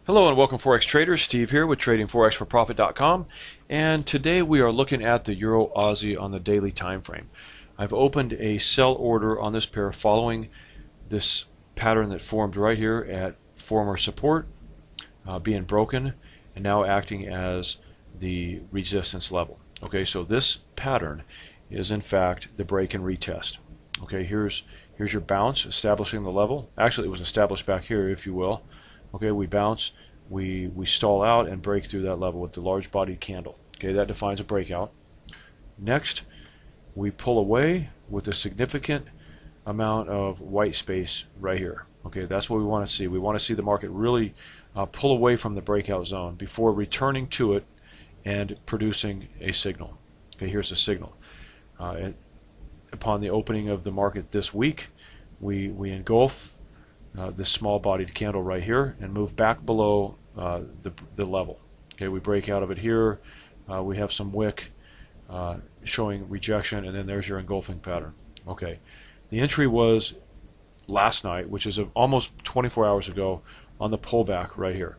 Hello and welcome Forex traders. Steve here with tradingforexforprofit.com, and today we are looking at the Euro Aussie on the daily time frame. I've opened a sell order on this pair following this pattern that formed right here at former support being broken and now acting as the resistance level. Okay, so this pattern is in fact the break and retest. Okay, here's your bounce establishing the level. Actually, it was established back here, if you will. Okay, we bounce, we stall out and break through that level with the large bodied candle. Okay, that defines a breakout. Next, we pull away with a significant amount of white space right here. Okay, that's what we want to see. We want to see the market really pull away from the breakout zone before returning to it and producing a signal. Okay, here's the signal. Upon the opening of the market this week, we engulf this small-bodied candle right here and move back below the level. Okay, we break out of it here. We have some wick showing rejection, and then there's your engulfing pattern. Okay, the entry was last night, which is almost 24 hours ago, on the pullback right here.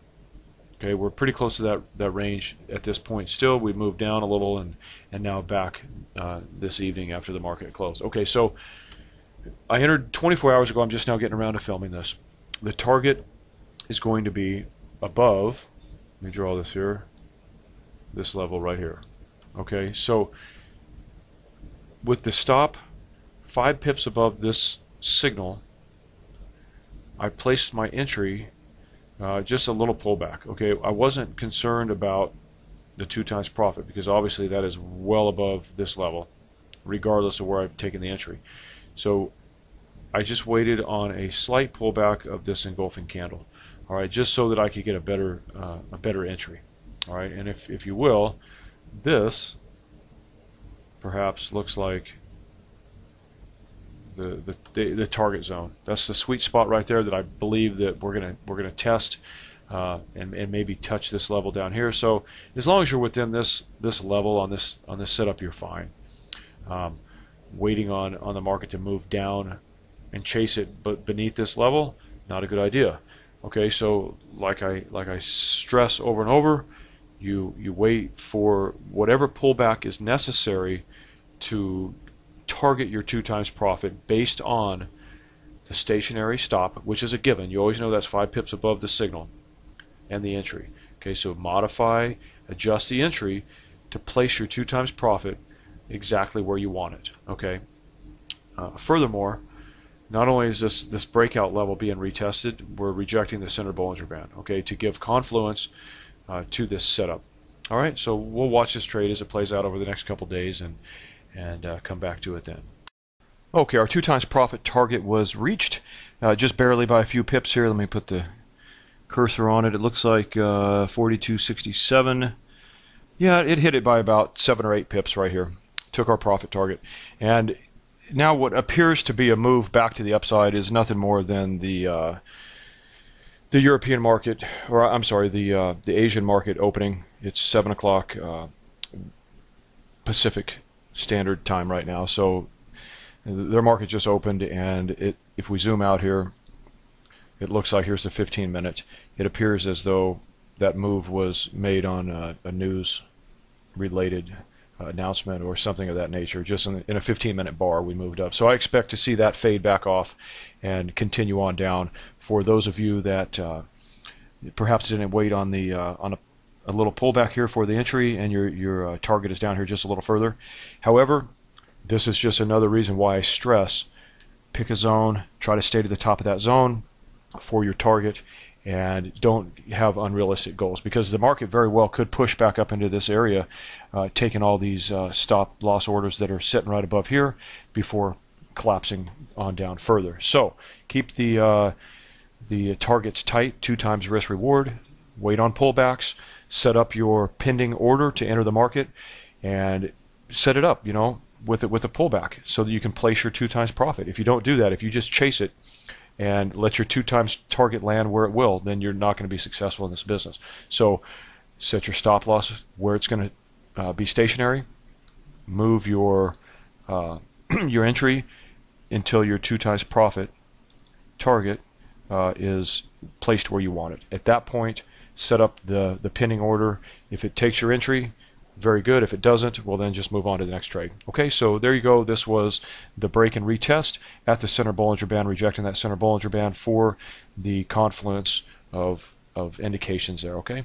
Okay, we're pretty close to that range at this point. Still, we moved down a little and now back this evening after the market closed. Okay, so I entered 24 hours ago. I'm just now getting around to filming this. The target is going to be above, let me draw this here, this level right here. Okay, so with the stop 5 pips above this signal, I placed my entry just a little pullback. Okay, I wasn't concerned about the 2 times profit because obviously that is well above this level regardless of where I've taken the entry. So I just waited on a slight pullback of this engulfing candle, all right, just so that I could get a better entry, all right. And if you will, this perhaps looks like the target zone. That's the sweet spot right there that I believe that we're gonna test and maybe touch this level down here. So as long as you're within this level on this setup, you're fine. Waiting on the market to move down and chase it but beneath this level, not a good idea. Okay, so like I stress over and over, you wait for whatever pullback is necessary to target your 2 times profit based on the stationary stop, which is a given. You always know that's 5 pips above the signal, and the entry. Okay, so modify, adjust the entry to place your 2 times profit exactly where you want it. Okay. Furthermore, not only is this breakout level being retested, we're rejecting the center Bollinger Band. Okay, to give confluence to this setup. All right, so we'll watch this trade as it plays out over the next couple days and come back to it then. Okay, our 2 times profit target was reached, just barely by a few pips here. Let me put the cursor on it. It looks like 42.67. Yeah, it hit it by about 7 or 8 pips right here. Took our profit target, and now what appears to be a move back to the upside is nothing more than the European market, or I'm sorry, the Asian market opening. It's 7 o'clock Pacific Standard Time right now, so their market just opened, and if we zoom out here, it looks like here's the 15-minute. It appears as though that move was made on a news-related announcement or something of that nature. Just in a 15-minute bar we moved up. So I expect to see that fade back off and continue on down. For those of you that perhaps didn't wait on a little pullback here for the entry, and your target is down here just a little further. However, this is just another reason why I stress pick a zone, try to stay to the top of that zone for your target, and don't have unrealistic goals, because the market very well could push back up into this area, taking all these stop loss orders that are sitting right above here before collapsing on down further. So keep the targets tight, 2 times risk reward, wait on pullbacks, set up your pending order to enter the market, and set it up, with a pullback so that you can place your 2 times profit. If you don't do that, if you just chase it and let your 2 times target land where it will, then you're not going to be successful in this business. So set your stop loss where it's going to be stationary. Move your your entry until your 2 times profit target is placed where you want it. At that point, set up the pending order. If it takes your entry, very good. If it doesn't, well then just move on to the next trade. Okay, so there you go. This was the break and retest at the center Bollinger Band, rejecting that center Bollinger Band for the confluence of indications there. Okay.